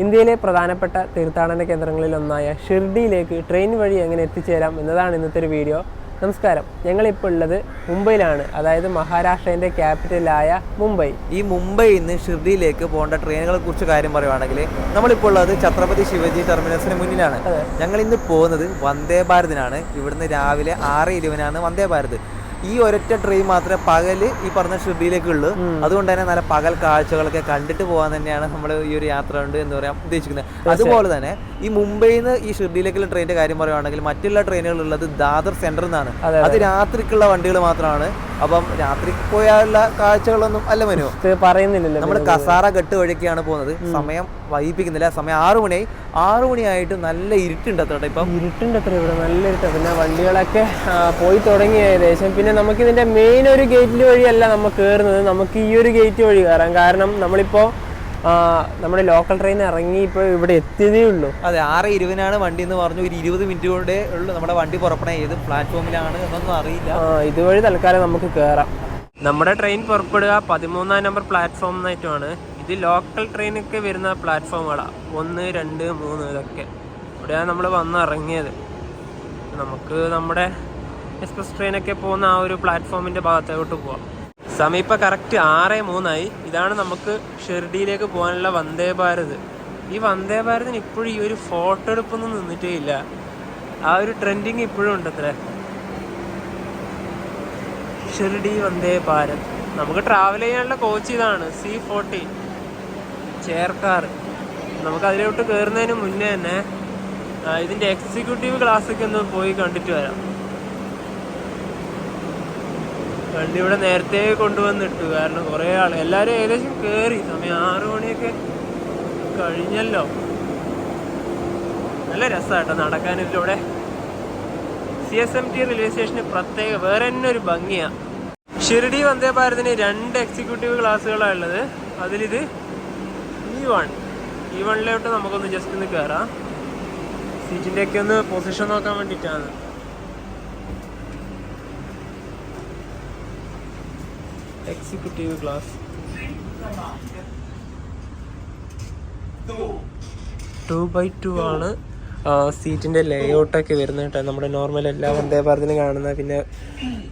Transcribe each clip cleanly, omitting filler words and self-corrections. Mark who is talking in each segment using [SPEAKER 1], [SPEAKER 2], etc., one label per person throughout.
[SPEAKER 1] ഇന്ത്യയിലെ പ്രധാനപ്പെട്ട തീർത്ഥാടന കേന്ദ്രങ്ങളിലൊന്നായ ഷിർഡിയിലേക്ക് ട്രെയിൻ വഴി എങ്ങനെ എത്തിച്ചേരാം എന്നതാണ് ഇന്നത്തെ ഒരു വീഡിയോ. നമസ്കാരം, ഞങ്ങളിപ്പോൾ ഉള്ളത് മുംബൈയിലാണ്, അതായത് മഹാരാഷ്ട്രേൻ്റെ ക്യാപിറ്റലായ മുംബൈ.
[SPEAKER 2] ഈ മുംബൈയിൽ നിന്ന് ഷിർഡിയിലേക്ക് പോകേണ്ട ട്രെയിനുകളെ കുറിച്ച് കാര്യം പറയുവാണെങ്കിൽ നമ്മളിപ്പോൾ ഉള്ളത് ഛത്രപതി ശിവജി ടെർമിനസിന് മുന്നിലാണ്. ഞങ്ങൾ ഇന്ന് പോകുന്നത് വന്ദേ ഭാരതിനാണ്. ഇവിടുന്ന് രാവിലെ 6:20 വന്ദേ ഭാരത്. ഈ ഒരൊറ്റ ട്രെയിൻ മാത്രമേ പകല് ഈ പറഞ്ഞ ഷിർഡിയിലേക്ക് ഉള്ളൂ. അതുകൊണ്ട് തന്നെ നല്ല പകൽ കാഴ്ചകളൊക്കെ കണ്ടിട്ട് പോകാൻ തന്നെയാണ് നമ്മൾ ഈ ഒരു യാത്ര കൊണ്ട് എന്ന് പറയാൻ ഉദ്ദേശിക്കുന്നത്. അതുപോലെ തന്നെ ഈ മുംബൈയിൽ നിന്ന് ഈ ഷിർഡിയിലേക്കുള്ള ട്രെയിനിന്റെ കാര്യം പറയുവാണെങ്കിൽ മറ്റുള്ള ട്രെയിനുകൾ ഉള്ളത് ദാദർ സെന്ററിൽ നിന്നാണ്. അത് രാത്രിക്കുള്ള വണ്ടികൾ മാത്രമാണ്. അപ്പം രാത്രി പോയാലുള്ള കാഴ്ചകളൊന്നും അല്ല മനു
[SPEAKER 1] പറയുന്നില്ലല്ലോ.
[SPEAKER 2] നമ്മൾ കസാര ഘട്ട് വഴിയൊക്കെയാണ് പോകുന്നത്. സമയം വൈകിപ്പിക്കുന്നില്ല. സമയം 6 മണിയായി. 6 മണിയായിട്ട് നല്ല ഇരുട്ടുണ്ട് അത്ര. ഇപ്പം
[SPEAKER 1] ഇരുട്ടുണ്ട് അത്ര, ഇവിടെ നല്ല ഇരുട്ടാണ്. പിന്നെ വണ്ടികളൊക്കെ പോയി തുടങ്ങി ഏകദേശം. പിന്നെ നമുക്ക് ഇതിന്റെ മെയിൻ ഒരു ഗേറ്റിൽ വഴിയല്ല നമ്മൾ കയറുന്നത്, നമുക്ക് ഈ ഒരു ഗേറ്റ് വഴി കയറാം. കാരണം നമ്മളിപ്പോ നമ്മുടെ ലോക്കൽ ട്രെയിൻ ഇറങ്ങി ഇപ്പോൾ ഇവിടെ എത്തിയതേ ഉള്ളൂ.
[SPEAKER 2] അതെ, 6:20 വണ്ടി എന്ന് പറഞ്ഞു. ഒരു 20 മിനിറ്റ് കൊണ്ടേ ഉള്ളൂ നമ്മുടെ വണ്ടി പുറപ്പെടാൻ. ഏത് പ്ലാറ്റ്ഫോമിലാണ് എന്നൊന്നും അറിയില്ല.
[SPEAKER 1] ഇതുവഴി തൽക്കാലം നമുക്ക് കയറാം. നമ്മുടെ ട്രെയിൻ പുറപ്പെടുക 13-ാം നമ്പർ പ്ലാറ്റ്ഫോമിനായിട്ടുമാണ്. ഇത് ലോക്കൽ ട്രെയിനൊക്കെ വരുന്ന പ്ലാറ്റ്ഫോമുകളാണ്. 1, 2, 3 ഇതൊക്കെ ഇവിടെയാണ് നമ്മൾ വന്ന് ഇറങ്ങിയത്. നമുക്ക് നമ്മുടെ എക്സ്പ്രസ് ട്രെയിനൊക്കെ പോകുന്ന ആ ഒരു പ്ലാറ്റ്ഫോമിൻ്റെ ഭാഗത്തോട്ട് പോവാം. സമയം ഇപ്പോൾ കറക്റ്റ് 6:03 ഇതാണ് നമുക്ക് ഷിർഡിയിലേക്ക് പോകാനുള്ള വന്ദേ ഭാരത്. ഈ വന്ദേ ഭാരതിന് ഇപ്പോഴും ഈ ഒരു ഫോട്ടോ എടുപ്പൊന്നും നിന്നിട്ടേ ഇല്ല. ആ ഒരു ട്രെൻഡിങ് ഇപ്പോഴും ഉണ്ട് അത്രേ. ഷിർഡി വന്ദേ ഭാരത്. നമുക്ക് ട്രാവൽ ചെയ്യാനുള്ള കോച്ച് ഇതാണ്, C40 ചെയർ കാർ. നമുക്ക് അതിലോട്ട് കയറുന്നതിന് മുന്നേ തന്നെ ഇതിൻ്റെ എക്സിക്യൂട്ടീവ് ക്ലാസ്സൊക്കെ ഒന്ന് പോയി കണ്ടിട്ട് വരാം. വണ്ടി ഇവിടെ നേരത്തെ കൊണ്ടുവന്നിട്ടു. കാരണം കുറേ ആൾ എല്ലാവരും ഏകദേശം കയറി. സമയം 6 മണിയൊക്കെ കഴിഞ്ഞല്ലോ. നല്ല രസമാട്ടോ നടക്കാൻ ഇതിലൂടെ. CSMT റെയിൽവേ സ്റ്റേഷന് പ്രത്യേക വേറെ തന്നെ ഒരു ഭംഗിയാണ്. ഷിർഡി വന്ദേ ഭാരതിന് 2 എക്സിക്യൂട്ടീവ് ക്ലാസ്സുകളാണ് ഉള്ളത്. അതിലിത് E1 നമുക്കൊന്ന് ജസ്റ്റ് ഒന്ന് കയറാം. സീറ്റിൻ്റെ ഒക്കെ ഒന്ന് പൊസിഷൻ നോക്കാൻ വേണ്ടിയിട്ടാണ്. എക്സിക്യൂട്ടീവ് ക്ലാസ് 2x2 ആണ് സീറ്റിൻ്റെ ലേഔട്ടൊക്കെ വരുന്നത് കേട്ടോ. നമ്മുടെ നോർമൽ എല്ലാ വന്ദേ ഭാരതിനും കാണുന്ന, പിന്നെ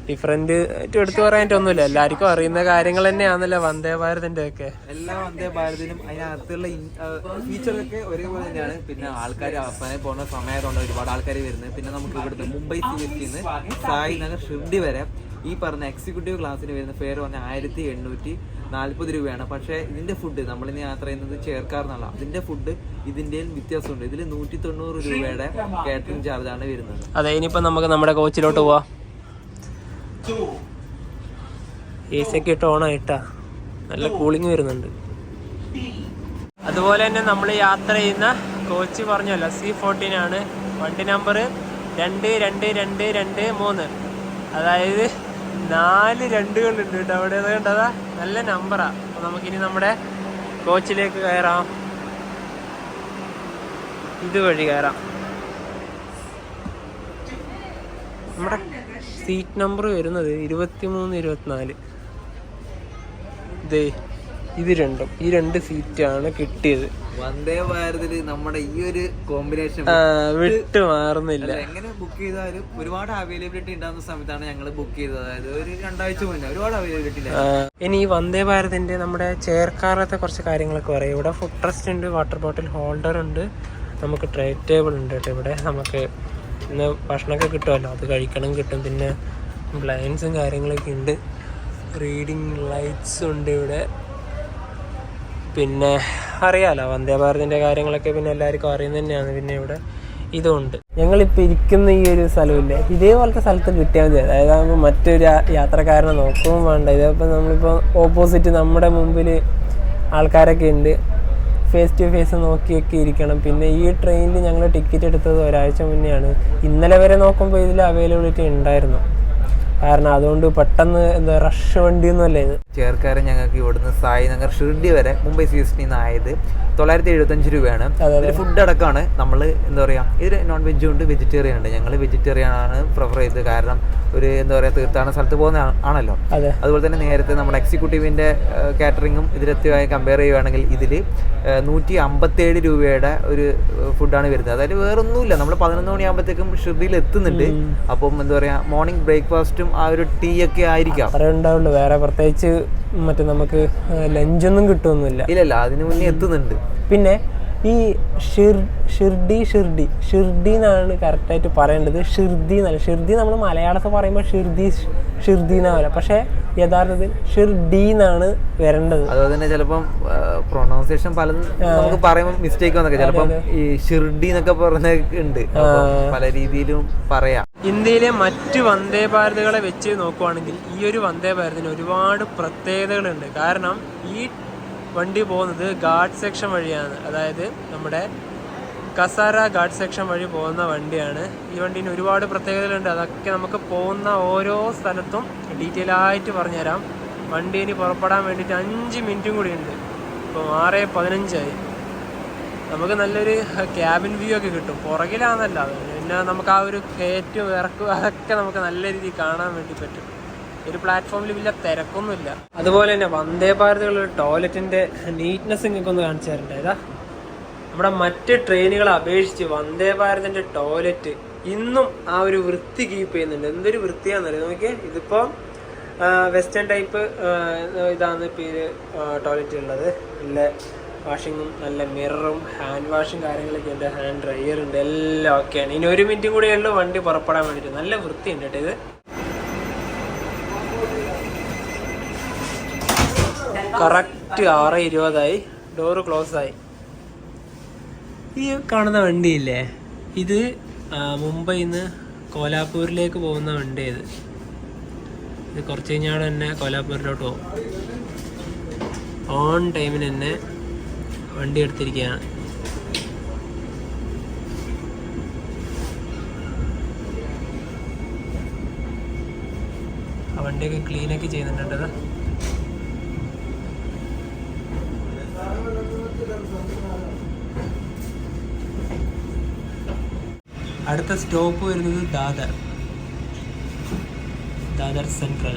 [SPEAKER 1] ഡിഫറെന്റ് ആയിട്ട് എടുത്തു പറയാനായിട്ടൊന്നുമില്ല. എല്ലാവർക്കും അറിയുന്ന കാര്യങ്ങൾ തന്നെയാണല്ലോ വന്ദേ ഭാരതിന്റെ ഒക്കെ.
[SPEAKER 2] എല്ലാ വന്ദേ ഭാരതിനും അതിനകത്തുള്ള ഫീച്ചറൊക്കെ ഒരേപോലെ തന്നെയാണ്. പിന്നെ ആൾക്കാർ അവസാനം പോകുന്ന സമയത്തുണ്ട് ഒരുപാട് ആൾക്കാർ വരുന്നത്. പിന്നെ നമുക്ക് ഇവിടുന്ന് മുംബൈ CSTന്ന് സായി നഗർ ഷിർഡി വരെ ഈ പറഞ്ഞ എക്സിക്യൂട്ടീവ് ക്ലാസ്സിന് വരുന്ന ഫെയർ പറഞ്ഞാൽ 1840 രൂപയാണ്. പക്ഷേ ഇതിന്റെ ഫുഡ്, നമ്മളിനി യാത്ര ചെയ്യുന്നത് ചെയർക്കാർന്നല്ല, അതിന്റെ ഫുഡ് ഇതിന്റെയും വ്യത്യാസമുണ്ട്. ഇതിൽ 190 രൂപയുടെ കാറ്ററിംഗ് ചാർജാണ് വരുന്നത്.
[SPEAKER 1] അതെ, ഇനിയിപ്പോ നമുക്ക് നമ്മുടെ കോച്ചിലോട്ട് പോവാം. AC ഒക്കെ ഇട്ട് ഓണായിട്ടാ, നല്ല കൂളിംഗ് വരുന്നുണ്ട്. അതുപോലെ തന്നെ നമ്മൾ യാത്ര ചെയ്യുന്ന കോച്ച് പറഞ്ഞല്ലോ C14 ആണ്. വണ്ടി നമ്പർ 222223. അതായത് 4 2കളുണ്ട് കേട്ടോ അവിടെ. കണ്ടതാ, നല്ല നമ്പറാ. അപ്പൊ നമുക്കിനി നമ്മുടെ കോച്ചിലേക്ക് കയറാം. ഇതുവഴി കയറാം. നമ്മുടെ സീറ്റ് നമ്പർ വരുന്നത് 23-24. ഇത് രണ്ടും, ഈ 2 സീറ്റാണ് കിട്ടിയത്.
[SPEAKER 2] വന്ദേ ഭാരതില് നമ്മുടെ ഈ ഒരു കോമ്പിനേഷൻ
[SPEAKER 1] വിട്ടു മാറുന്നില്ല.
[SPEAKER 2] എങ്ങനെ ബുക്ക് ചെയ്താലും ഒരുപാട് അവൈലബിലിറ്റി ഉണ്ടാകുന്ന സമയത്താണ് ഞങ്ങൾ ബുക്ക് ചെയ്തത്. അതായത് ഒരു 2 ആഴ്ച മുന്നേ ഒരുപാട് അവൈലബിലിറ്റി.
[SPEAKER 1] ഇനി ഈ വന്ദേ ഭാരതിന്റെ നമ്മുടെ ചെയർ കാറിലത്തെ കുറച്ച് കാര്യങ്ങളൊക്കെ പറയാം. ഇവിടെ ഫുഡ് ട്രസ്റ്റ് ഉണ്ട്, വാട്ടർ ബോട്ടിൽ ഹോൾഡർ ഉണ്ട്, നമുക്ക് ട്രേ ടേബിൾ ഉണ്ട് കേട്ടോ. ഇവിടെ നമുക്ക് ഇന്ന് ഭക്ഷണമൊക്കെ കിട്ടുമല്ലോ, അത് കഴിക്കണം കിട്ടും. പിന്നെ ബ്ലൈൻഡ്സും കാര്യങ്ങളൊക്കെ ഉണ്ട്. റീഡിങ് ലൈറ്റ്സ് ഉണ്ട് ഇവിടെ. പിന്നെ അറിയാലോ വന്ദേ ഭാരതിൻ്റെ കാര്യങ്ങളൊക്കെ പിന്നെ എല്ലാവർക്കും അറിയുന്നത് തന്നെയാണ്. പിന്നെ ഇവിടെ ഇതുണ്ട്. ഞങ്ങളിപ്പോൾ ഇരിക്കുന്ന ഈ ഒരു സ്ഥലമില്ലേ, ഇതേപോലത്തെ സ്ഥലത്ത് കിട്ടിയാൽ മതി. അതായത് മറ്റൊരു യാത്രക്കാരനെ നോക്കുകയും വേണ്ട. ഇതിപ്പോൾ നമ്മളിപ്പോൾ ഓപ്പോസിറ്റ് നമ്മുടെ മുമ്പിൽ ആൾക്കാരൊക്കെ ഉണ്ട്, ഫേസ് ടു ഫേസ് നോക്കിയൊക്കെ ഇരിക്കണം. പിന്നെ ഈ ട്രെയിനിൽ ഞങ്ങൾ ടിക്കറ്റ് എടുത്തത് ഒരാഴ്ച മുന്നെയാണ്. ഇന്നലെ വരെ നോക്കുമ്പോൾ ഇതിൽ അവൈലബിലിറ്റി ഉണ്ടായിരുന്നു. കാരണം അതുകൊണ്ട് പെട്ടെന്ന് റഷ് വണ്ടിയൊന്നുമല്ല ഇത്.
[SPEAKER 2] ചേർക്കാരൻ ഞങ്ങൾക്ക് ഇവിടുന്ന് സായിനഗർ ഷിർഡി വരെ മുംബൈ CST ആയത് 975 രൂപയാണ്. ഇതിൽ ഫുഡ് അടക്കമാണ്. നമ്മൾ എന്താ പറയുക, ഇതിൽ നോൺ വെജും ഉണ്ട്, വെജിറ്റേറിയൻ ഉണ്ട്. ഞങ്ങൾ വെജിറ്റേറിയൻ ആണ് പ്രിഫർ ചെയ്തത്. കാരണം ഒരു എന്താ പറയുക, തീർത്ഥാടന സ്ഥലത്ത് പോകുന്ന ആണല്ലോ. അതുപോലെ തന്നെ നേരത്തെ നമ്മുടെ എക്സിക്യൂട്ടീവിൻ്റെ കാറ്ററിങ്ങും ഇതിലെത്തിയായി കമ്പയർ ചെയ്യുകയാണെങ്കിൽ ഇതിൽ 157 രൂപയുടെ ഒരു ഫുഡാണ് വരുന്നത്. അതായത് വേറൊന്നുമില്ല, നമ്മൾ 11 മണിയാകുമ്പോഴത്തേക്കും ഷിർഡിയിൽ എത്തുന്നുണ്ട്. അപ്പം എന്താ പറയുക, മോർണിംഗ് ബ്രേക്ക്ഫാസ്റ്റും ആ ഒരു ടീ ഒക്കെ ആയിരിക്കാം
[SPEAKER 1] ഉണ്ടാവുള്ളൂ. വേറെ പ്രത്യേകിച്ച് മറ്റേ നമുക്ക് ലഞ്ചൊന്നും കിട്ടുമൊന്നുമില്ല.
[SPEAKER 2] ഇല്ലല്ല, അതിന് മുന്നേ എത്തുന്നുണ്ട്.
[SPEAKER 1] പിന്നെ ഈ ഷിർഡി എന്നാണ് കറക്റ്റായിട്ട് പറയേണ്ടത്. ഷിർദി എന്നല്ല. ഷിർദി നമ്മൾ മലയാളത്തിൽ പറയുമ്പോൾ ഷിർദി എന്നാവില്ല, പക്ഷേ യഥാർത്ഥത്തിൽ ഷിർഡി എന്നാണ് വരേണ്ടത്.
[SPEAKER 2] അതുപോലെ തന്നെ ചിലപ്പം പ്രൊണൗൺസിയേഷൻ പലതും നമുക്ക് പറയുമ്പോൾ മിസ്റ്റേക്ക് വന്നൊക്കെ ചിലപ്പം ഈ ഷിർഡി എന്നൊക്കെ പറഞ്ഞുണ്ട്, പല രീതിയിലും പറയാം.
[SPEAKER 1] ഇന്ത്യയിലെ മറ്റ് വന്ദേ ഭാരതുകളെ വെച്ച് നോക്കുവാണെങ്കിൽ ഈ ഒരു വന്ദേ ഭാരതിന് ഒരുപാട് പ്രത്യേകതകളുണ്ട്. കാരണം ഈ വണ്ടി പോകുന്നത് ഗാർഡ് സെക്ഷൻ വഴിയാണ്. അതായത് നമ്മുടെ കസാര ഗാർഡ് സെക്ഷൻ വഴി പോകുന്ന വണ്ടിയാണ്. ഈ വണ്ടീന് ഒരുപാട് പ്രത്യേകതകളുണ്ട്. അതൊക്കെ നമുക്ക് പോകുന്ന ഓരോ സ്ഥലത്തും ഡീറ്റെയിൽ ആയിട്ട് പറഞ്ഞുതരാം. വണ്ടീന് പുറപ്പെടാൻ വേണ്ടിയിട്ട് 5 മിനിറ്റും കൂടി ഉണ്ട്. ഇപ്പോൾ 6:15 നമുക്ക് നല്ലൊരു ക്യാബിൻ വ്യൂ ഒക്കെ കിട്ടും. പുറകിലാണെന്നല്ല, പിന്നെ നമുക്ക് ആ ഒരു കയറ്റും ഇറക്കും അതൊക്കെ നമുക്ക് നല്ല രീതിയിൽ കാണാൻ വേണ്ടി പറ്റും. ഒരു പ്ലാറ്റ്ഫോമിൽ വലിയ തിരക്കൊന്നുമില്ല. അതുപോലെ തന്നെ വന്ദേ ഭാരതുകളുടെ ടോയ്ലറ്റിൻ്റെ നീറ്റ്നെസ് നിങ്ങൾക്ക് ഒന്ന് കാണിച്ചു തരണ്ടേ. ഇതാ നമ്മുടെ മറ്റ് ട്രെയിനുകളെ അപേക്ഷിച്ച് വന്ദേ ഭാരതിൻ്റെ ടോയ്ലറ്റ് ഇന്നും ആ ഒരു വൃത്തി കീപ്പ് ചെയ്യുന്നുണ്ട്. എന്തൊരു വൃത്തിയാണെന്നറിയാം നോക്കിയേ. ഇതിപ്പോൾ വെസ്റ്റേൺ ടൈപ്പ് ഇതാണ് പേര് ടോയ്ലറ്റ് ഉള്ളത്. നല്ല വാഷിങ്ങും നല്ല മിററും ഹാൻഡ് വാഷും കാര്യങ്ങളൊക്കെ ഉണ്ട്. ഹാൻഡ് ഡ്രയർ ഉണ്ട്, എല്ലാം ഓക്കെയാണ്. ഇനി 1 മിനിറ്റും കൂടെ ഉള്ളൂ വണ്ടി പുറപ്പെടാൻ വേണ്ടിയിട്ട്. നല്ല വൃത്തിയുണ്ട് കേട്ടോ ഇത്. കറക്റ്റ് 6:20 ഡോറ് ക്ലോസ് ആയി. ഈ കാണുന്ന വണ്ടിയില്ലേ, ഇത് മുംബൈയിൽ നിന്ന് കോലാപ്പൂരിലേക്ക് പോകുന്ന വണ്ടി. ഇത് കുറച്ച് കഴിഞ്ഞാൽ തന്നെ കോലാപ്പൂരിലോട്ട് പോകും. ഓൺ ടൈമിന് തന്നെ വണ്ടി എടുത്തിരിക്കുകയാണ്. ആ വണ്ടിയൊക്കെ ക്ലീനൊക്കെ ചെയ്യുന്നുണ്ട്. അടുത്ത സ്റ്റോപ്പ് വരുന്നത് ദാദർ സെൻട്രൽ.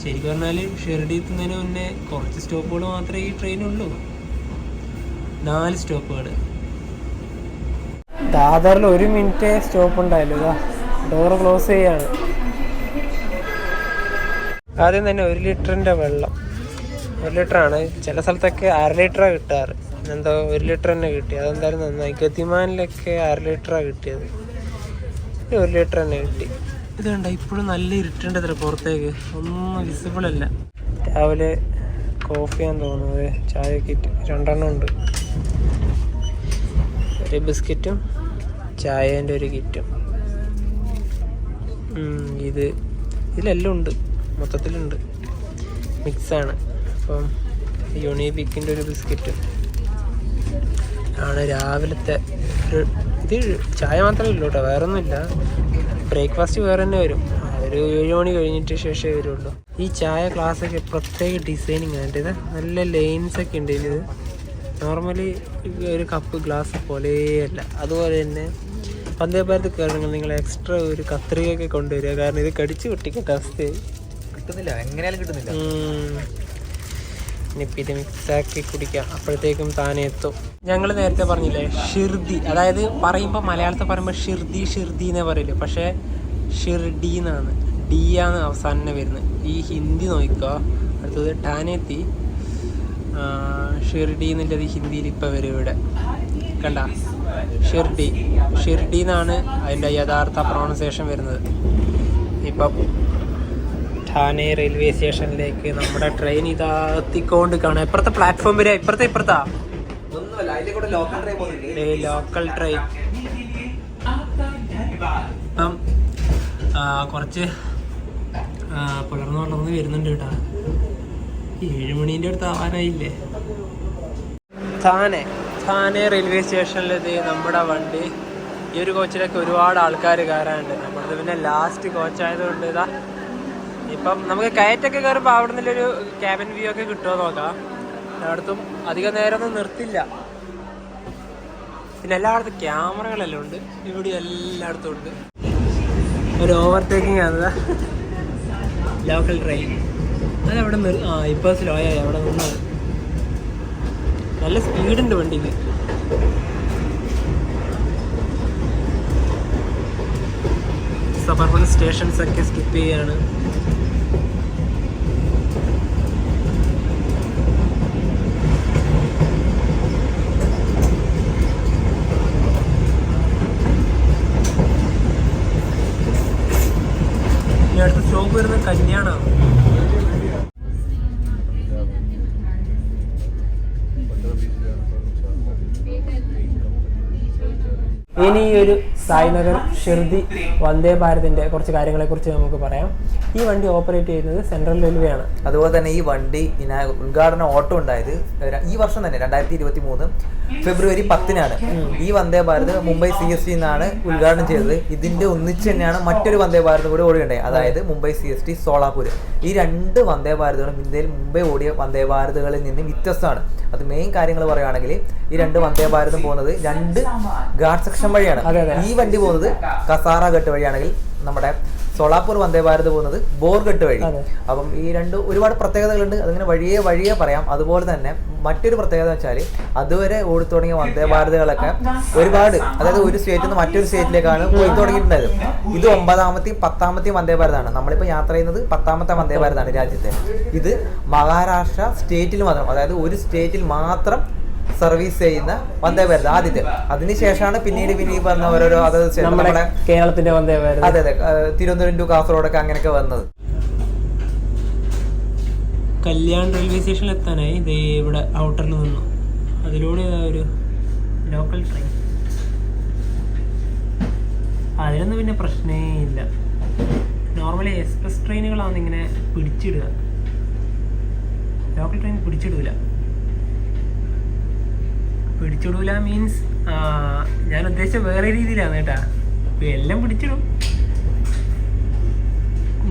[SPEAKER 1] ശരിക്കും പറഞ്ഞാൽ ഷിർഡി എത്തുന്നതിന് മുന്നേ കുറച്ച് സ്റ്റോപ്പുകൾ മാത്രമേ ഈ ട്രെയിനുള്ളൂ. 4 സ്റ്റോപ്പുകൾ. ദാദറിൽ 1 മിനിറ്റ് സ്റ്റോപ്പ് ഉണ്ടായല്ലോ. ഇതാ ഡോറ് ക്ലോസ് ചെയ്യാണ്. ആദ്യം തന്നെ 1 ലിറ്ററിൻ്റെ വെള്ളം. 1 ലിറ്ററാണ്. ചില സ്ഥലത്തൊക്കെ 1/2 ലിറ്ററാണ് കിട്ടാറ്. എന്തോ 1 ലിറ്റർ തന്നെ കിട്ടി. അതെന്തായാലും നന്നായി. ഗതിമാനിലൊക്കെ 1/2 ലിറ്ററാണ് കിട്ടിയത്. 1 ലിറ്റർ തന്നെ കിട്ടി. ഇത് കണ്ട ഇപ്പോഴും നല്ല ഇരുട്ടുണ്ട്. അത്ര പുറത്തേക്ക് ഒന്നും വിസിബിൾ അല്ല. രാവിലെ കോഫിയാന്ന് തോന്നുന്നത്. ചായ കിറ്റ് 2 ഉണ്ട്. ഒരു ബിസ്ക്കറ്റും ചായേൻ്റെ ഒരു കിറ്റും. ഇതിലെല്ലാം ഉണ്ട്, മൊത്തത്തിലുണ്ട്, മിക്സാണ്. അപ്പം യൂണിബിക്കിൻ്റെ ഒരു ബിസ്ക്കറ്റും ആണ് രാവിലത്തെ ഒരു. ഇത് ചായ മാത്രമേ ഉള്ളൂ കേട്ടോ, വേറെ ഒന്നുമില്ല. ബ്രേക്ക്ഫാസ്റ്റ് വേറെ തന്നെ വരും. ഒരു 7 മണി കഴിഞ്ഞിട്ട് ശേഷമേ വരുള്ളൂ. ഈ ചായ ഗ്ലാസ്സൊക്കെ പ്രത്യേക ഡിസൈനിങ് ആണ്. ഇത് നല്ല ലൈൻസൊക്കെ ഉണ്ട്. ഇത് നോർമലി ഒരു കപ്പ് ഗ്ലാസ് പോലെയല്ല. അതുപോലെ തന്നെ വന്ദേ ഭാരത് കയറണമെങ്കിൽ നിങ്ങൾ എക്സ്ട്രാ ഒരു കത്രികയൊക്കെ കൊണ്ടുവരിക. കാരണം ഇത് കടിച്ച് പൊട്ടിക്കേണ്ട അവസ്ഥയായി.
[SPEAKER 2] കിട്ടുന്നില്ല, എങ്ങനെയാലും കിട്ടുന്നില്ല.
[SPEAKER 1] ഇനിയിപ്പോൾ ഇത് മിക്സാക്കി കുടിക്കാം, അപ്പോഴത്തേക്കും താനെ എത്തും. ഞങ്ങൾ നേരത്തെ പറഞ്ഞില്ലേ ഷിർദി, അതായത് പറയുമ്പോൾ മലയാളത്തിൽ പറയുമ്പോൾ ഷിർദി എന്നേ പറയില്ലേ, പക്ഷേ ഷിർഡി എന്നാണ്. ഡി ആണ് അവസാനം വരുന്നത്. ഈ ഹിന്ദി നോക്കുക. അടുത്തത് ടാനെത്തി ഷിർഡി എന്നുള്ളത് ഹിന്ദിയിൽ ഇപ്പോൾ വരും. ഇവിടെ കണ്ട ഷിർഡി എന്നാണ് അതിൻ്റെ യഥാർത്ഥ പ്രൊണൗൺസിയേഷൻ വരുന്നത്. ഇപ്പം ഠാനെ റെയിൽവേ സ്റ്റേഷനിലേക്ക് നമ്മുടെ ട്രെയിൻ ഇതാ എത്തിക്കൊണ്ട് കാണാം. ഇപ്പുറത്തെ പ്ലാറ്റ്ഫോം വരെ ഇപ്പുറത്താ ലോക്കൽ ട്രെയിൻ. ഇപ്പം കുറച്ച് പുലർന്ന് വരുന്നുണ്ട് കേട്ടോ. 7 മണീൻ്റെ അടുത്ത് ആവാനായില്ലേ. ഠാനെ റെയിൽവേ സ്റ്റേഷനിലെത്തി നമ്മുടെ വണ്ടി ഈ ഒരു കോച്ചിലൊക്കെ ഒരുപാട് ആൾക്കാർ കയറാനുണ്ട്. നമ്മളത് പിന്നെ ലാസ്റ്റ് കോച്ചായതുകൊണ്ട് ഇതാ ഇപ്പം നമുക്ക് കയറ്റൊക്കെ കയറുമ്പോൾ അവിടെ നിന്നൊരു ക്യാബിൻ വ്യൂ ഒക്കെ കിട്ടുമോ നോക്കാം. എല്ലായിടത്തും അധികം നേരമൊന്നും നിർത്തില്ല. പിന്നെ എല്ലായിടത്തും ക്യാമറകളെല്ലാം ഉണ്ട്. ഇവിടെ എല്ലായിടത്തും ഉണ്ട്. ഒരു ഓവർടേക്കിംഗ് ആണ് ലോക്കൽ ട്രെയിൻ. അതവിടെ ഇപ്പോൾ സ്ലോ ആയി അവിടെ നിന്നത്. നല്ല സ്പീഡുണ്ട് വണ്ടിക്ക്. സബർബൻ സ്റ്റേഷൻസ് ഒക്കെ സ്കിപ്പ് ചെയ്യാണ്. അടുത്ത സ്റ്റോപ്പ് വരുന്നത് കല്യാണമാണ്. ഇനി ഈ ഒരു സായ്നഗർ ഷിർദി വന്ദേ ഭാരതിൻ്റെ കുറച്ച് കാര്യങ്ങളെക്കുറിച്ച് നമുക്ക് പറയാം. ഈ വണ്ടി ഓപ്പറേറ്റ് ചെയ്യുന്നത് സെൻട്രൽ റെയിൽവേ ആണ്.
[SPEAKER 2] അതുപോലെ തന്നെ ഈ വണ്ടി ഉദ്ഘാടന ഓട്ടം ഉണ്ടായത് ഈ വർഷം തന്നെ 2023 ഫെബ്രുവരി 10-നാണ്. ഈ വന്ദേ ഭാരത് മുംബൈ CST നിന്നാണ് ഉദ്ഘാടനം ചെയ്തത്. ഇതിന്റെ ഒന്നിച്ച് തന്നെയാണ് മറ്റൊരു വന്ദേ ഭാരത് കൂടെ ഓടിയുണ്ടായത്, അതായത് മുംബൈ CST സോളാപൂർ. ഈ രണ്ട് വന്ദേ ഭാരതുകളും ഇന്ത്യയിൽ മുംബൈ ഓടിയ വന്ദേ ഭാരതുകളിൽ നിന്ന് വ്യത്യസ്തമാണ്. അത് മെയിൻ കാര്യങ്ങൾ പറയുകയാണെങ്കിൽ ഈ രണ്ട് വന്ദേ ഭാരതും പോകുന്നത് 2 ഘാട്ട് സെക്ഷൻ വഴിയാണ്. ഈ വണ്ടി പോകുന്നത് കസാറ ഘട്ട് വഴിയാണെങ്കിൽ നമ്മുടെ സോളാപൂർ വന്ദേ ഭാരത് പോകുന്നത് ബോർഘട്ട് വഴി. അപ്പം ഈ രണ്ട് ഒരുപാട് പ്രത്യേകതകളുണ്ട്. അതിങ്ങനെ വഴിയെ പറയാം. അതുപോലെ തന്നെ മറ്റൊരു പ്രത്യേകത വെച്ചാൽ അതുവരെ ഓടി തുടങ്ങിയ വന്ദേ ഭാരതുകളൊക്കെ ഒരുപാട്, അതായത് ഒരു സ്റ്റേറ്റിൽ നിന്ന് മറ്റൊരു സ്റ്റേറ്റിലേക്കാണ് പോയി തുടങ്ങിയിട്ടുണ്ടായത്. ഇത് 9ാമത്തെയും 10ാമത്തെയും വന്ദേ ഭാരതാണ്. നമ്മളിപ്പോൾ യാത്ര ചെയ്യുന്നത് 10ാമത്തെ വന്ദേ ഭാരതാണ് രാജ്യത്തെ. ഇത് മഹാരാഷ്ട്ര സ്റ്റേറ്റിൽ മാത്രം, അതായത് ഒരു സ്റ്റേറ്റിൽ മാത്രം സർവീസ് ചെയ്യുന്ന വന്ദേ ഭാരത് ആദ്യത്തെ. അതിനുശേഷമാണ് പിന്നീട് പറഞ്ഞ ഓരോരോ നമ്മുടെ
[SPEAKER 1] കേരളത്തിന്റെ വന്ദേ ഭാരത്,
[SPEAKER 2] അതെ തിരുവനന്തപുരം ടു കാസർഗോഡൊക്കെ അങ്ങനെയൊക്കെ വന്നത്.
[SPEAKER 1] കല്യാൺ റെയിൽവേ സ്റ്റേഷനിൽ എത്താനായി ഇത് ഇവിടെ ഔട്ടറിൽ നിന്നു. അതിലൂടെ ഒരു ലോക്കൽ ട്രെയിൻ. അതിനൊന്നും പിന്നെ പ്രശ്നമേ ഇല്ല. നോർമലി എക്സ്പ്രസ് ട്രെയിനുകളാണ് ഇങ്ങനെ പിടിച്ചിടുക. ലോക്കൽ ട്രെയിൻ പിടിച്ചിടൂല മീൻസ് ഞാൻ ഉദ്ദേശിച്ച വേറെ രീതിയിലാണ് കേട്ടാ. ഇപ്പം എല്ലാം പിടിച്ചിടും.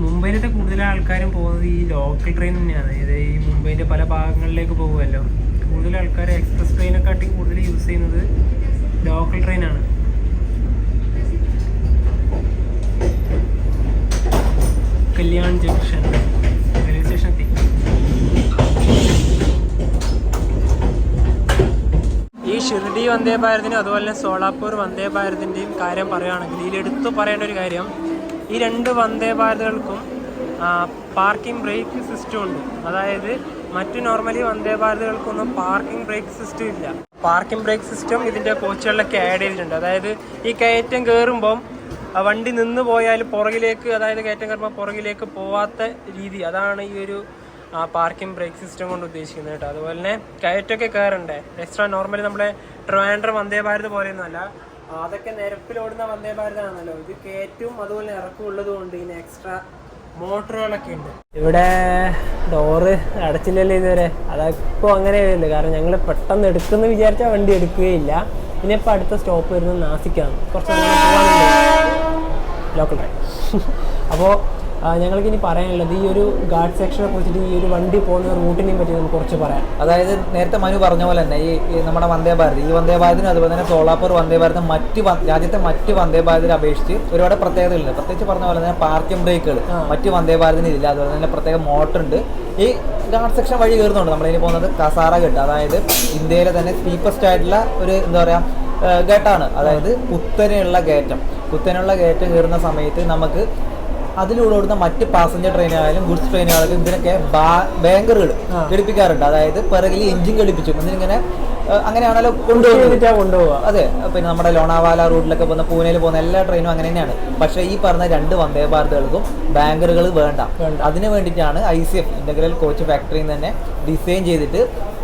[SPEAKER 1] മുംബൈയിലത്തെ കൂടുതൽ ആൾക്കാരും പോകുന്നത് ഈ ലോക്കൽ ട്രെയിൻ തന്നെയാണ്. അതായത് ഈ മുംബൈൻ്റെ പല ഭാഗങ്ങളിലേക്ക് പോകുമല്ലോ. കൂടുതൽ ആൾക്കാർ എക്സ്പ്രസ് ട്രെയിനെക്കാട്ടി കൂടുതൽ യൂസ് ചെയ്യുന്നത് ലോക്കൽ ട്രെയിനാണ്. കല്യാൺ ജംഗ്ഷൻ റെയിൽവേ സ്റ്റേഷൻ എത്തി. ഈ ഷിർഡി വന്ദേ ഭാരതിനും അതുപോലെ തന്നെ സോളാപൂർ വന്ദേ ഭാരതിൻ്റെയും കാര്യം പറയുകയാണെങ്കിൽ ഇതിൽ എടുത്തു പറയേണ്ട ഒരു കാര്യം, ഈ രണ്ട് വന്ദേ ഭാരതുകൾക്കും പാർക്കിംഗ് ബ്രേക്ക് സിസ്റ്റം ഉണ്ട്. അതായത് മറ്റു നോർമലി വന്ദേ ഭാരതുകൾക്കൊന്നും പാർക്കിംഗ് ബ്രേക്ക് സിസ്റ്റം ഇല്ല. പാർക്കിംഗ് ബ്രേക്ക് സിസ്റ്റം ഇതിൻ്റെ കോച്ചുകളിലൊക്കെ ആഡ് ചെയ്തിട്ടുണ്ട്. അതായത് ഈ കയറ്റം കയറുമ്പം വണ്ടി നിന്ന് പോയാൽ പുറകിലേക്ക്, അതായത് കയറ്റം കയറുമ്പോൾ പുറകിലേക്ക് പോവാത്ത രീതി, അതാണ് ഈ ഒരു പാർക്കിംഗ് ബ്രേക്ക് സിസ്റ്റം കൊണ്ട് ഉദ്ദേശിക്കുന്നത് കേട്ടോ. അതുപോലെ തന്നെ കയറ്റമൊക്കെ കയറണ്ടേ എക്സ്ട്രാ. നോർമലി നമ്മുടെ ട്രിവാൻഡ്രം വന്ദേ ഭാരത് പോലെയൊന്നുമല്ല, അതൊക്കെ നിരപ്പിലോടുന്ന വന്ദേ ഭാരതാണല്ലോ. ഇത് കയറ്റവും അതുപോലെ ഇറക്കും ഉള്ളത് കൊണ്ട് ഇതിന് എക്സ്ട്രാ മോട്ടറുകളൊക്കെ ഉണ്ട്. ഇവിടെ ഡോറ് അടച്ചില്ലല്ലോ ഇതുവരെ. അതപ്പോൾ അങ്ങനെ വരില്ല, കാരണം ഞങ്ങൾ പെട്ടെന്ന് എടുക്കുമെന്ന് വിചാരിച്ചാൽ വണ്ടി എടുക്കുകയില്ല. ഇനിയിപ്പോൾ അടുത്ത സ്റ്റോപ്പ് വരുന്നത് നാസിക്കാണ്. കുറച്ച് പോകാനുണ്ട് ലോക്കൽ ട്രെയിൻ. അപ്പോൾ ഞങ്ങൾക്കിനി പറയാനുള്ളത് ഈ ഒരു ഗാർഡ് സെക്ഷനെ കുറിച്ചിട്ട്, ഈ ഒരു വണ്ടി പോകുന്ന റൂട്ടിനെയും പറ്റി നമുക്ക് കുറച്ച് പറയാം.
[SPEAKER 2] അതായത് നേരത്തെ മനു പറഞ്ഞ പോലെ തന്നെ ഈ നമ്മുടെ വന്ദേ ഭാരത്, ഈ വന്ദേ ഭാരതിനും അതുപോലെ തന്നെ സോളാപൂർ വന്ദേ ഭാരതും രാജ്യത്തെ മറ്റ് വന്ദേ ഭാരതിനെ അപേക്ഷിച്ച് ഒരുപാട് പ്രത്യേകതകളുണ്ട്. പ്രത്യേകിച്ച് പറഞ്ഞ പോലെ തന്നെ പാർക്കിംഗ് ബ്രേക്കുകൾ മറ്റ് വന്ദേ ഭാരതിന് ഇല്ല. അതുപോലെ തന്നെ പ്രത്യേക മോട്ടറുണ്ട്. ഈ ഗാർഡ് സെക്ഷൻ വഴി കയറുന്നുണ്ട്. നമ്മളിനി പോകുന്നത് കസാറ ഘട്ട്, അതായത് ഇന്ത്യയിലെ തന്നെ സ്റ്റീപ്പസ്റ്റ് ആയിട്ടുള്ള ഒരു എന്താ പറയുക ഘട്ടാണ്. അതായത് കുത്തനെയുള്ള കയറ്റം കയറുന്ന സമയത്ത് നമുക്ക് അതിലൂടെ ഓടുന്ന മറ്റ് പാസഞ്ചർ ട്രെയിനായാലും ഗുഡ്സ് ട്രെയിനുകളൊക്കെ ഇതിനൊക്കെ ബാങ്കറുകൾ ഘടിപ്പിക്കാറുണ്ട്. അതായത് പിറകിൽ എഞ്ചിൻ ഘടിപ്പിച്ചു എന്നിങ്ങനെ അങ്ങനെയാണല്ലോ കൊണ്ടുപോകുക. അതെ, പിന്നെ നമ്മുടെ ലോണാവാല റൂട്ടിലൊക്കെ പോകുന്ന, പൂനെയിൽ പോകുന്ന എല്ലാ ട്രെയിനും അങ്ങനെ തന്നെയാണ്. പക്ഷേ ഈ പറഞ്ഞ രണ്ട് വന്ദേ ഭാരതുകൾക്കും ബാങ്കറുകൾ വേണ്ട. അതിന് വേണ്ടിയിട്ടാണ് ICF ഇന്റഗ്രൽ കോച്ച് ഫാക്ടറിയിൽ നിന്ന് തന്നെ ഡിസൈൻ ചെയ്തിട്ട്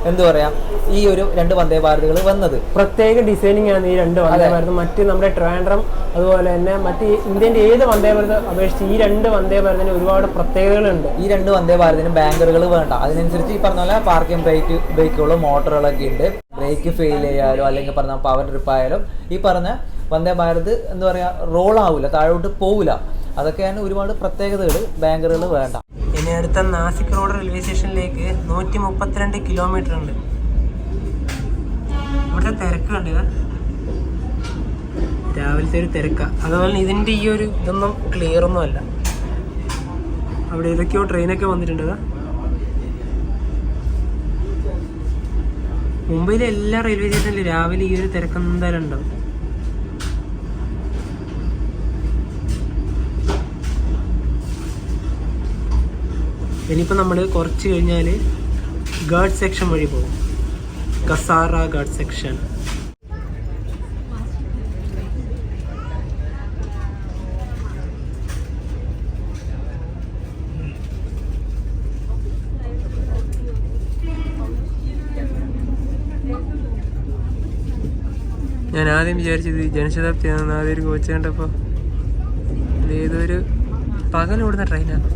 [SPEAKER 2] എന്താ പറയാ ഈ ഒരു രണ്ട് വന്ദേ ഭാരതുകൾ വന്നത്.
[SPEAKER 1] പ്രത്യേക ഡിസൈനിങ് ആണ് ഈ രണ്ട് വന്ദേ ഭാരത്. മറ്റ് നമ്മുടെ ട്രിവാൻഡ്രം അതുപോലെ തന്നെ മറ്റ് ഇന്ത്യൻ്റെ ഏത് വന്ദേ ഭാരത് അപേക്ഷിച്ച് ഈ രണ്ട് വന്ദേ ഭാരതിന് ഒരുപാട് പ്രത്യേകതകളുണ്ട്.
[SPEAKER 2] ഈ രണ്ട് വന്ദേ ഭാരതിന് ബാങ്കറുകൾ വേണ്ട. അതിനനുസരിച്ച് ഈ പറഞ്ഞ പോലെ പാർക്കിംഗ് ബ്രേക്കുകളും മോട്ടറുകളൊക്കെ ഉണ്ട്. ബ്രേക്ക് ഫെയിൽ ചെയ്യാലോ അല്ലെങ്കിൽ പറഞ്ഞ പവർ ട്രിപ്പ് ആയാലും ഈ പറഞ്ഞ വന്ദേ ഭാരത് എന്താ പറയുക റോളാവില്ല, താഴോട്ട് പോവില്ല. അതൊക്കെയാണ് ഒരുപാട് പ്രത്യേകതകൾ. ബാങ്കറുകൾ വേണ്ട.
[SPEAKER 1] ഇനി അടുത്ത നാസിക് റോഡ് റെയിൽവേ സ്റ്റേഷനിലേക്ക് 132 കിലോമീറ്റർ ഉണ്ട്. ഇവിടുത്തെ തിരക്ക് കണ്ടു, രാവിലത്തെ ഒരു തിരക്കാണ്. അതുപോലെ ഇതിൻ്റെ ഈ ഒരു ഇതൊന്നും ക്ലിയർ ഒന്നും അല്ല. അവിടെ ഏതൊക്കെയോ ട്രെയിനൊക്കെ വന്നിട്ടുണ്ട്. മുംബൈയിലെ എല്ലാ റെയിൽവേ സ്റ്റേഷനിലും രാവിലെ ഈ ഒരു തിരക്ക് എന്തായാലും ഉണ്ടാവും. ഇനിയിപ്പോൾ നമ്മൾ കുറച്ച് കഴിഞ്ഞാൽ ഗാർഡ് സെക്ഷൻ വഴി പോകും. കസാറ ഗാർഡ് സെക്ഷൻ. ഞാൻ ആദ്യം വിചാരിച്ചത് ജനശതാബ്ദി ആദ്യം ഒരു കോച്ച് കണ്ടപ്പോൾ ഏതൊരു പകലോടുന്ന ട്രെയിനാണ്.